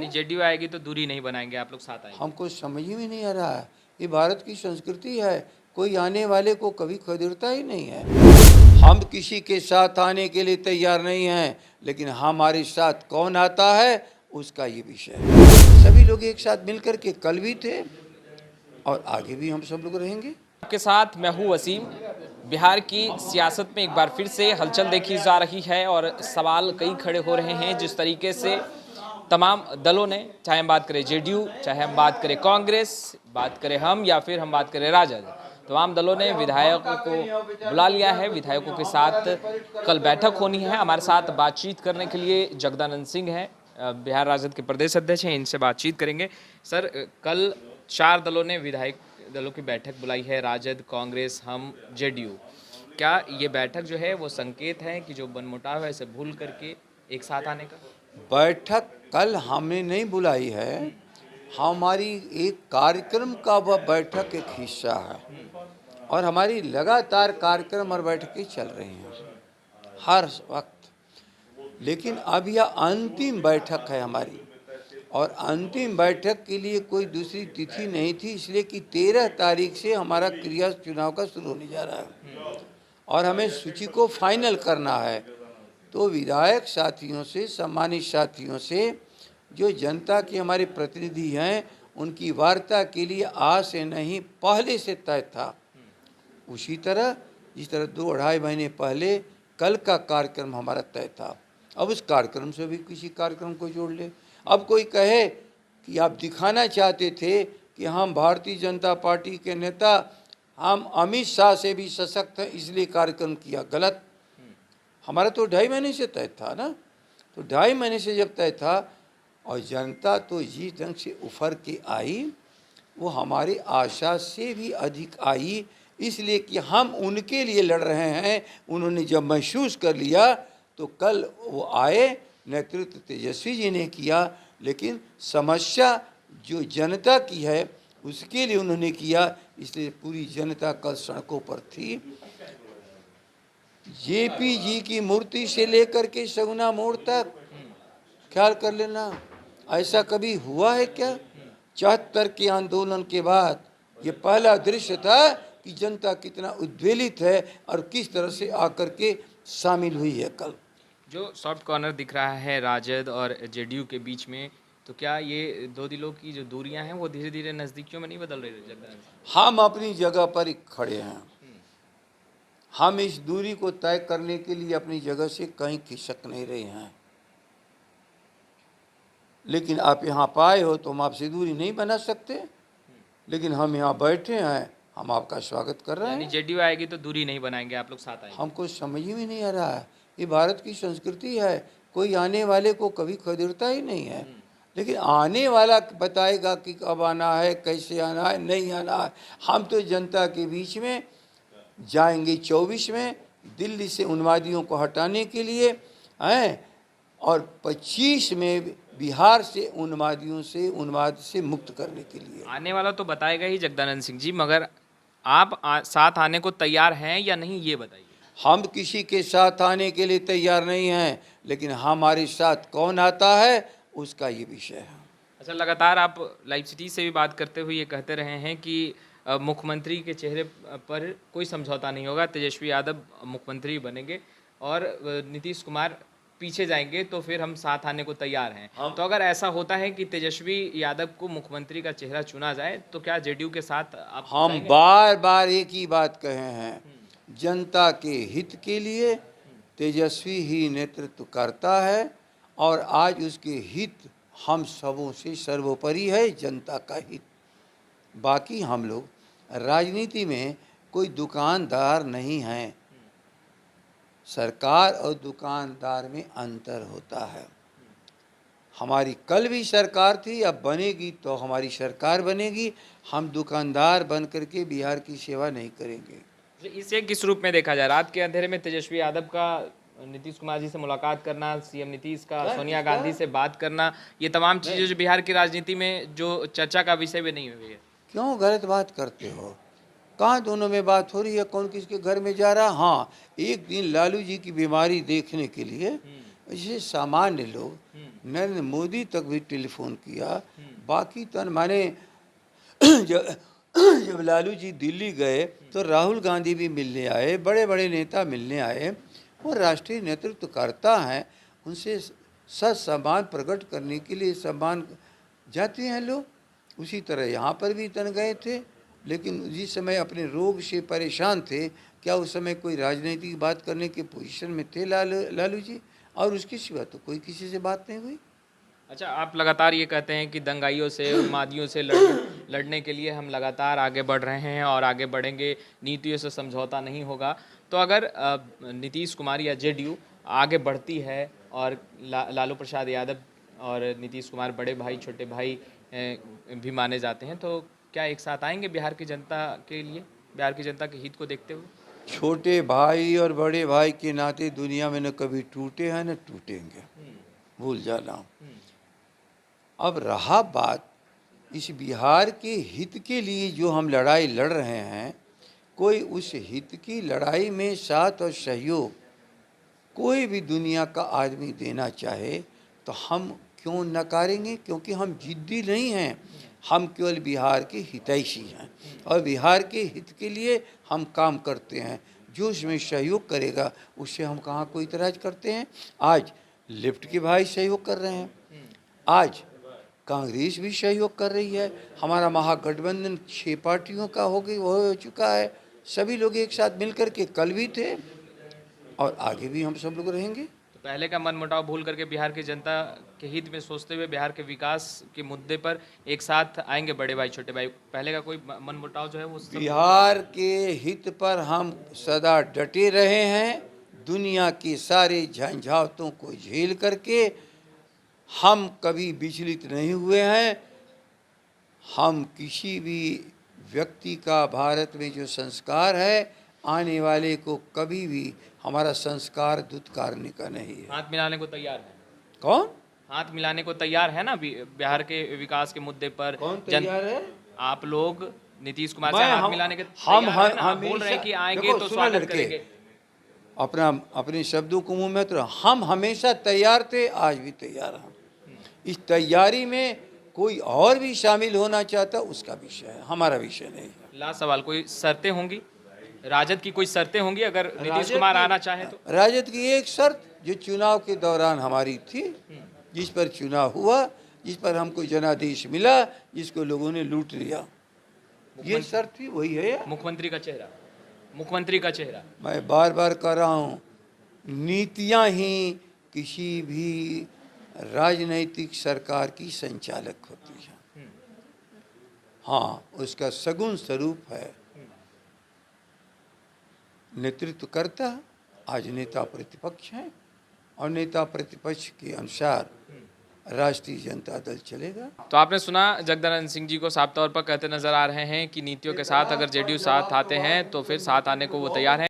यानी जेडीयू आएगी तो दूरी नहीं बनाएंगे, आप लोग साथ आएंगे। हमको समझ में नहीं आ रहा है। ये भारत की संस्कृति है, कोई आने वाले को कभी खदेड़ता ही नहीं है। हम किसी के साथ आने के लिए तैयार नहीं हैं, लेकिन हमारे साथ कौन आता है उसका ये विषय है। सभी लोग एक साथ मिलकर के कल भी थे और आगे भी हम सब लोग रहेंगे। आपके साथ मैं हूँ वसीम। बिहार की सियासत में एक बार फिर से हलचल देखी जा रही है और सवाल कई खड़े हो रहे हैं। जिस तरीके से तमाम दलों ने, चाहे हम बात करें जेडीयू, चाहे हम बात करें कांग्रेस, बात करें हम या फिर हम बात करें राजद, तमाम दलों ने विधायकों को बुला लिया है। विधायकों के साथ कल बैठक होनी है। हमारे साथ बातचीत करने के लिए जगदानंद सिंह हैं, बिहार राजद के प्रदेश अध्यक्ष हैं। इनसे बातचीत करेंगे। सर, कल 4 दलों ने विधायक दलों की बैठक बुलाई है, राजद, कांग्रेस, हम, जेडीयू। क्या ये बैठक जो है वो संकेत है कि जो मनमुटाव है इसे भूल करके एक साथ आने का? बैठक कल हमने नहीं बुलाई है, हमारी एक कार्यक्रम का वह बैठक एक हिस्सा है और हमारी लगातार कार्यक्रम और बैठकें चल रही हैं हर वक्त। लेकिन अब यह अंतिम बैठक है हमारी, और अंतिम बैठक के लिए कोई दूसरी तिथि नहीं थी, इसलिए कि 13 तारीख से हमारा क्रिया चुनाव का शुरू होने जा रहा है और हमें सूची को फाइनल करना है। तो विधायक साथियों से, सम्मानित साथियों से, जो जनता के हमारे प्रतिनिधि हैं, उनकी वार्ता के लिए आज से नहीं पहले से तय था। उसी तरह जिस तरह 2-2.5 महीने पहले कल का कार्यक्रम हमारा तय था, अब उस कार्यक्रम से भी किसी कार्यक्रम को जोड़ ले। अब कोई कहे कि आप दिखाना चाहते थे कि हम भारतीय जनता पार्टी के नेता, हम अमित शाह से भी सशक्त हैं इसलिए कार्यक्रम किया, गलत। हमारा तो 2.5 महीने से तय था ना, तो 2.5 महीने से जब तय था और जनता तो जिस ढंग से उफर के आई वो हमारी आशा से भी अधिक आई, इसलिए कि हम उनके लिए लड़ रहे हैं। उन्होंने जब महसूस कर लिया तो कल वो आए, नेतृत्व तेजस्वी जी ने किया, लेकिन समस्या जो जनता की है उसके लिए उन्होंने किया, इसलिए पूरी जनता कल सड़कों पर थी। जेपी जी की मूर्ति से लेकर के सगुना मोड़ तक ख्याल कर लेना, ऐसा कभी हुआ है क्या? 74 के आंदोलन के बाद ये पहला दृश्य था कि जनता कितना उद्वेलित है और किस तरह से आकर के शामिल हुई है कल। जो सॉफ्ट कॉर्नर दिख रहा है राजद और जेडीयू के बीच में, तो क्या ये दो दिलों की जो दूरियां हैं वो धीरे धीरे नज़दीकियों में नहीं बदल रही है? हम अपनी जगह पर ही खड़े हैं। हम इस दूरी को तय करने के लिए अपनी जगह से कहीं खिसक नहीं रहे हैं, लेकिन आप यहाँ पाए हो तो हम आपसे दूरी नहीं बना सकते, लेकिन हम यहाँ बैठे हैं, हम आपका स्वागत कर रहे हैं। जेडीयू आएगी तो दूरी नहीं बनाएंगे, आप लोग साथ आएंगे? हमको समझ में नहीं आ रहा है। ये भारत की संस्कृति है, कोई आने वाले को कभी खदेड़ता ही नहीं है, लेकिन आने वाला बताएगा कि कब आना है, कैसे आना है, नहीं आना है। हम तो जनता के बीच में जाएंगे 24 में दिल्ली से उन्मादियों को हटाने के लिए हैं, और 25 में बिहार से उन्माद से मुक्त करने के लिए। आने वाला तो बताएगा ही जगदानंद सिंह जी, मगर आप साथ आने को तैयार हैं या नहीं, ये बताइए। हम किसी के साथ आने के लिए तैयार नहीं हैं, लेकिन हमारे साथ कौन आता है उसका ये विषय है। अच्छा, लगातार आप लाइव सिटी से भी बात करते हुए ये कहते रहे हैं कि मुख्यमंत्री के चेहरे पर कोई समझौता नहीं होगा, तेजस्वी यादव मुख्यमंत्री बनेंगे और नीतीश कुमार पीछे जाएंगे, तो फिर हम साथ आने को तैयार हैं। तो अगर ऐसा होता है कि तेजस्वी यादव को मुख्यमंत्री का चेहरा चुना जाए तो क्या जेडीयू के साथ आप? हम बार बार एक ही बात कहे हैं, जनता के हित के लिए तेजस्वी ही नेतृत्व करता है और आज उसके हित हम सबों से सर्वोपरि है, जनता का हित। बाकी हम लोग राजनीति में कोई दुकानदार नहीं हैं, सरकार और दुकानदार में अंतर होता है। हमारी कल भी सरकार थी, अब बनेगी तो हमारी सरकार बनेगी। हम दुकानदार बन करके बिहार की सेवा नहीं करेंगे। इसे किस रूप में देखा जाए? रात के अंधेरे में तेजस्वी यादव का नीतीश कुमार जी से मुलाकात करना, सीएम नीतीश का सोनिया गांधी से बात करना, ये तमाम चीज़ें जो बिहार की राजनीति में जो चर्चा का विषय भी नहीं हुई है। क्यों गलत बात करते हो? कहाँ दोनों में बात हो रही है? कौन किसके घर में जा रहा? हाँ, एक दिन लालू जी की बीमारी देखने के लिए ऐसे सामान्य लोग नरेंद्र मोदी तक भी टेलीफोन किया। बाकी तन माने जब लालू जी दिल्ली गए तो राहुल गांधी भी मिलने आए, बड़े बड़े नेता मिलने आए। वो राष्ट्रीय नेतृत्व करता है, उनसे सम्मान प्रकट करने के लिए सम्मान जाते हैं लोग। उसी तरह यहाँ पर भी तन गए थे, लेकिन जिस समय अपने रोग से परेशान थे, क्या उस समय कोई राजनीतिक बात करने के पोजीशन में थे लालू जी? और उसके सिवा तो कोई किसी से बात नहीं हुई। अच्छा, आप लगातार ये कहते हैं कि दंगाइयों से, उन्मादियों से लड़ने के लिए हम लगातार आगे बढ़ रहे हैं और आगे बढ़ेंगे, नीतियों से समझौता नहीं होगा। तो अगर नीतीश कुमार या जेडीयू आगे बढ़ती है और लालू प्रसाद यादव और नीतीश कुमार बड़े भाई छोटे भाई भी माने जाते हैं, तो क्या एक साथ आएंगे बिहार की जनता के लिए, बिहार की जनता के हित को देखते हुए? छोटे भाई और बड़े भाई के नाते दुनिया में न कभी टूटे हैं न टूटेंगे, भूल जाना। अब रहा बात इस बिहार के हित के लिए जो हम लड़ाई लड़ रहे हैं, कोई उस हित की लड़ाई में साथ और सहयोग कोई भी दुनिया का आदमी देना चाहे तो हम क्यों नकारेंगे? क्योंकि हम जिद्दी नहीं हैं, हम केवल बिहार के हितैषी हैं और बिहार के हित के लिए हम काम करते हैं। जो उसमें सहयोग करेगा उससे हम कहाँ कोई इतराज़ करते हैं। आज लेफ्ट के भाई सहयोग कर रहे हैं, आज कांग्रेस भी सहयोग कर रही है, हमारा महागठबंधन 6 पार्टियों का हो चुका है। सभी लोग एक साथ मिलकर के कल भी थे और आगे भी हम सब लोग रहेंगे। तो पहले का मनमुटाव भूल करके बिहार की जनता के हित में सोचते हुए बिहार के विकास के मुद्दे पर एक साथ आएंगे बड़े भाई छोटे भाई। पहले का कोई मनमुटाव जो है वो बिहार के हित पर हम सदा डटे रहे हैं। दुनिया के सारे झंझावतों को झेल करके हम कभी विचलित नहीं हुए हैं। हम किसी भी व्यक्ति का भारत में जो संस्कार है, आने वाले को कभी भी हमारा संस्कार दुत्कारने का नहीं है। हाथ मिलाने को तैयार है? कौन हाथ मिलाने को तैयार है ना बिहार के विकास के मुद्दे पर? कौन तैयार है? आप लोग नीतीश कुमार से हाथ मिलाने के हम बोल रहे हैं कि आएंगे तो स्वागत करेंगे। अपने शब्दों को मुंह में तो हम हमेशा तैयार थे, आज भी तैयार हैं। इस तैयारी में कोई और भी शामिल होना चाहता उसका विषय है, हमारा विषय नहीं है। लास्ट सवाल, कोई शर्तें होंगी राजद की? कोई शर्तें होंगी अगर नीतीश कुमार आना चाहे तो? राजद की एक शर्त जो चुनाव के दौरान हमारी थी, जिस पर चुनाव हुआ, जिस पर हमको जनादेश मिला, जिसको लोगों ने लूट लिया, ये शर्त थी, वही है। मुख्यमंत्री का चेहरा, मुख्यमंत्री का चेहरा। मैं बार बार कह रहा हूँ, नीतियाँ ही किसी भी राजनैतिक सरकार की संचालक होती है। हाँ, उसका सगुण स्वरूप है नेतृत्व करता। आज नेता प्रतिपक्ष हैं और नेता प्रतिपक्ष के अनुसार राष्ट्रीय जनता दल चलेगा। तो आपने सुना जगदानंद सिंह जी को साफ तौर पर कहते नजर आ रहे हैं कि नीतियों के साथ अगर जेडीयू साथ आते हैं तो फिर साथ आने को वो तैयार हैं।